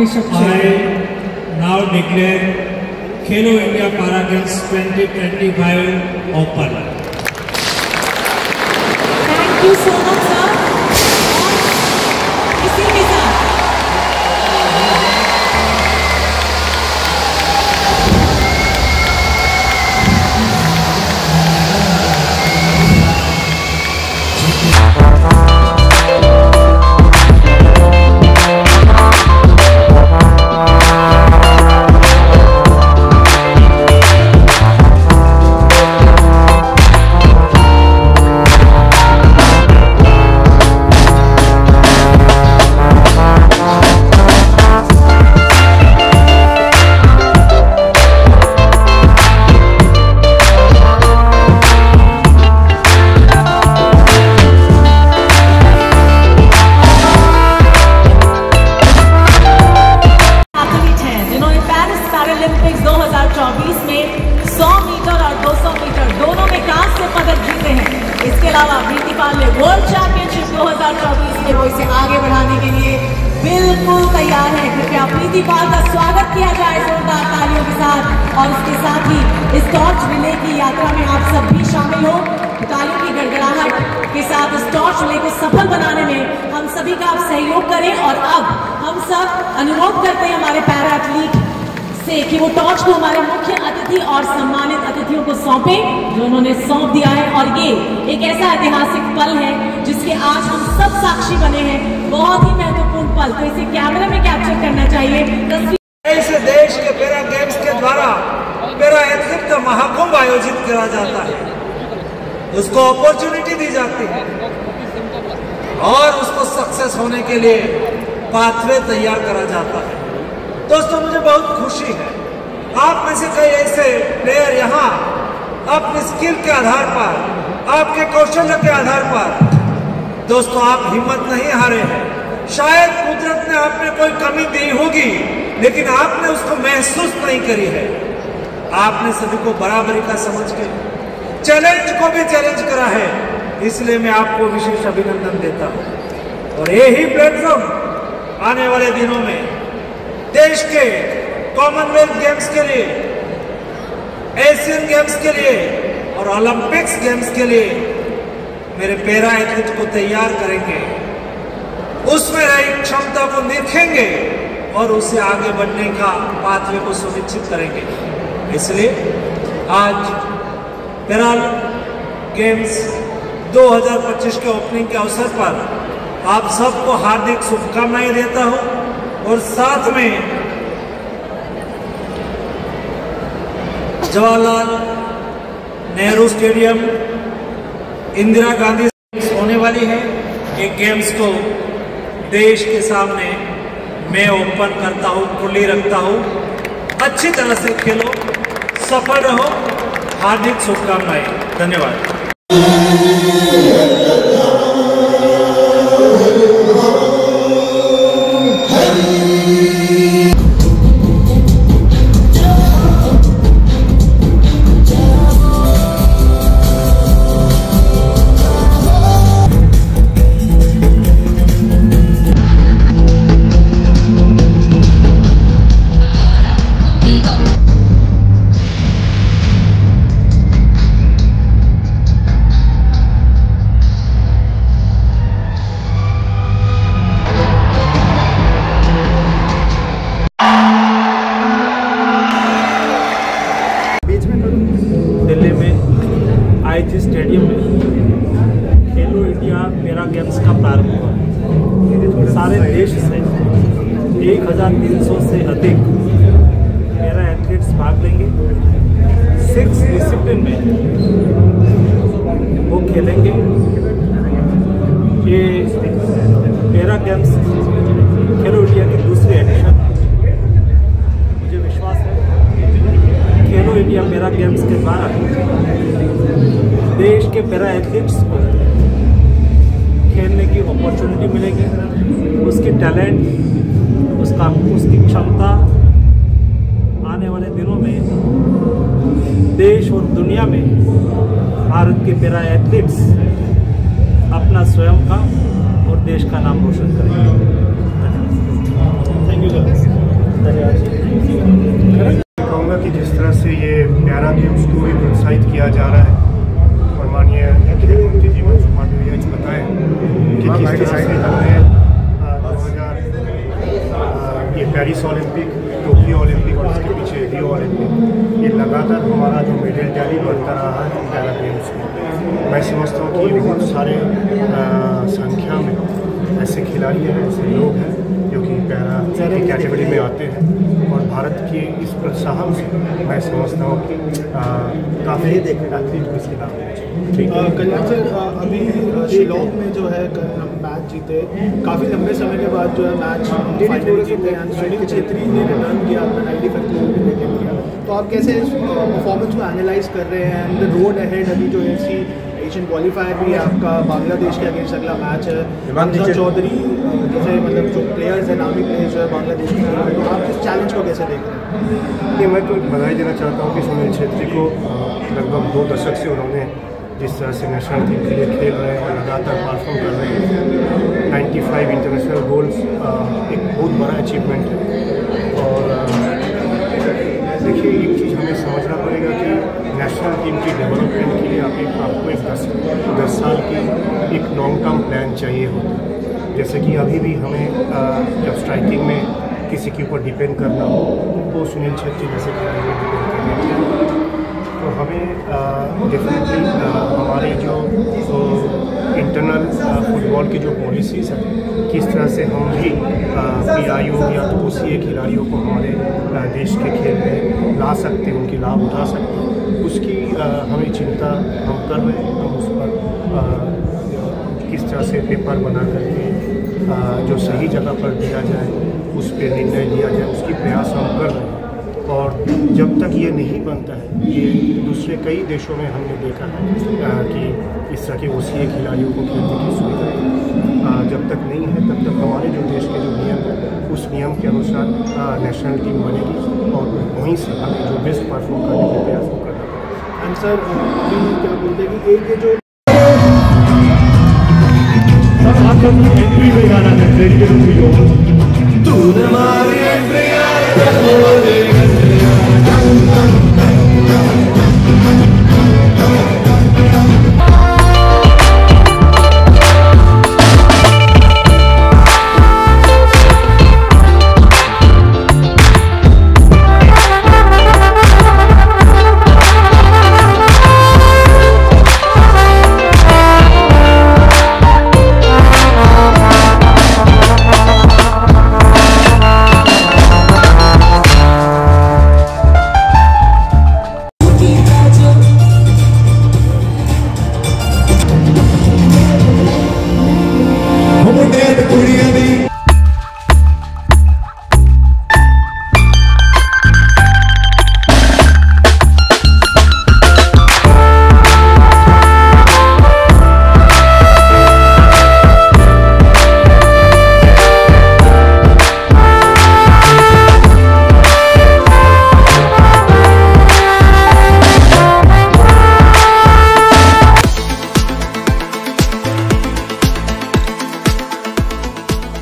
Rishabh I now declare Khelo India Para Games 2025 open. Thank you so much, sir. इसी के साथ Olympics 2024 में 100 metre और 200 metre दोनों में कांस्य पदक जीते हैं। इसके अलावा प्रीति पाल ने वर्ल्ड चैंपियनशिप 2024 में वो इसे आगे बढ़ाने के लिए बिल्कुल तैयार है। कृपया प्रीति पाल का स्वागत किया जाए जोरदार तालियों के साथ। और इसके साथ ही इस टॉर्च रिले की यात्रा में आप सब भी शामिल हो। तालियों की गड़गड़ाहट के साथ इस टॉर्च रिले को सफल बनाने में हम सभी का आप सहयोग करें। और अब हम सब अनुरोध करते हैं हमारे पैरा एथलीट से कि वो टॉर्च को हमारे मुख्य अतिथि और सम्मानित अतिथियों को सौंपें जो उन्होंने सौंप दिया है। और ये एक ऐसा ऐतिहासिक पल है जिसके आज हम सब साक्षी बने हैं। बहुत ही महत्वपूर्ण पल, तो इसे कैमरे में कैप्चर करना चाहिए। देश के पैरा गेम्स के द्वारा पैरा एथलीट महाकुंभ आयोजित किया जाता है, उसको अपॉर्चुनिटी दी जाती है और उसको सक्सेस होने के लिए पाथवे तैयार करा जाता है। दोस्तों, मुझे बहुत खुशी है आप में से कई ऐसे प्लेयर यहाँ अपनी स्किल के आधार पर, आपके कौशल्य के आधार पर दोस्तों आप हिम्मत नहीं हारे हैं। शायद कुदरत ने आप में कोई कमी दी होगी लेकिन आपने उसको महसूस नहीं करी है। आपने सभी को बराबरी का समझ के चैलेंज को भी चैलेंज करा है, इसलिए मैं आपको विशेष अभिनंदन देता हूँ। और यही प्लेटफॉर्म आने वाले दिनों में देश के कॉमनवेल्थ गेम्स के लिए, एशियन गेम्स के लिए और ओलंपिक्स गेम्स के लिए मेरे पैरा एथलीट को तैयार करेंगे, उसमें रही क्षमता को निरखेंगे और उसे आगे बढ़ने का पाथवे को सुनिश्चित करेंगे। इसलिए आज पैरा गेम्स 2025 के ओपनिंग के अवसर पर आप सबको हार्दिक शुभकामनाएं देता हूं और साथ में जवाहरलाल नेहरू स्टेडियम, इंदिरा गांधी होने वाली है। एक गेम्स को देश के सामने मैं ओपन करता हूं, खुली रखता हूं। अच्छी तरह से खेलो, सफल रहो। हार्दिक शुभकामनाएं। धन्यवाद। दिल्ली में आईजी स्टेडियम में खेलो इंडिया पैरा गेम्स का प्रारंभ हुआ। सारे देश से 1300 से अधिक पैरा एथलीट्स भाग लेंगे। 6 डिसिप्लिन में वो खेलेंगे। ये पैरा गेम्स खेलो इंडिया की दूसरी एडिशन। मुझे विश्वास है खेलो इंडिया पैरा गेम्स के द्वारा देश के पैरा एथलीट्स को खेलने की अपॉर्चुनिटी मिलेगी। उसकी टैलेंट, उसकी क्षमता आने वाले दिनों में देश और दुनिया में भारत के पैरा एथलीट्स अपना स्वयं का और देश का नाम रोशन करेंगे। कहूँगा कि जिस तरह से ये पैरा गेम्स को भी प्रोत्साहित किया जा रहा है और माननीय खेल मंत्री जी मनसुख मांडविया जी बताएं कि किस तरह से हमने 2000 ये पेरिस ओलंपिक, टोक्यो ओलंपिक और इसके पीछे रियो ओलंपिक, ये लगातार हमारा जो मेडल टैली बढ़ता रहा है पैरा गेम्स में। मैं समझता हूँ कि बहुत सारे संख्या में ऐसे खिलाड़ी हैं, ऐसे लोग हैं जो कि पैरा की कैटेगरी में आते हैं और भारत के इस प्रोत्साहन से मैं समझता हूँ कि काफ़ी एथलीट को इसके लाभ कल्याण सर, अभी शिलोंग में जो है मैच जीते, काफ़ी लंबे समय के बाद जो है मैच फाइनल जीते एंड सुनील छेत्री ने रिटर्न किया अपना 95 किलो किया। तो आप कैसे इस परफॉर्मेंस को एनालाइज कर रहे हैं एंड रोड अहेड? अभी जो है एशियन क्वालिफायर भी आपका बांग्लादेश के अगेंस्ट अगला मैच है। हमजा चौधरी जैसे मतलब जो प्लेयर्स हैं, नामी प्लेयर्स जो है बांग्लादेश के, तो आप इस चैलेंज को कैसे देख रहे हैं? नहीं, मैं तो बधाई देना चाहता हूँ कि सुनील छेत्री को लगभग 2 दशक से उन्होंने जिस तरह से नेशनल टीम के लिए खेल रहे हैं और लगातार परफॉर्म कर रहे हैं। 95 इंटरनेशनल गोल्स एक बहुत बड़ा अचीवमेंट है। और देखिए, एक चीज़ हमें समझना पड़ेगा कि नेशनल टीम की डेवलपमेंट के लिए आपको एक 10 साल की एक लॉन्ग टर्म प्लान चाहिए होता है। जैसे कि अभी भी हमें जब स्ट्राइकिंग में किसी के ऊपर डिपेंड करना हो तो सुनील छेत्री जैसे खिलाड़ी में डिपेंड करना चाहिए। तो हमें डेफिनेटली हमारी जो इंटरनल फुटबॉल की जो पॉलिसीज़ हैं, किस तरह से हम भी PIO या तो OCA खिलाड़ियों को हमारे देश के खेल में ला सकते हैं, उनकी लाभ उठा सकते हैं, उसकी हमें चिंता हम कर रहे हैं। हम उस पर किस तरह से पेपर बना करके जो सही जगह पर दिया जाए, उस पर निर्णय लिया जाए, उसकी प्रयास हम कर रहे हैं। और जब तक ये नहीं बनता है, ये दूसरे कई देशों में हमने देखा है कि इस तरह के OCA खिलाड़ियों को खेलने की सुविधा जब तक नहीं है, तब तक हमारे जो देश के जो नियम है, उस नियम के अनुसार नेशनल टीम बनेगी और वहीं से हमें जो बेस्ट परफॉर्म करने के प्रयास को करना पड़ेगा। एंड सर, अभी क्या बोलते हैं कि एक ये जो एंट्री में गाना है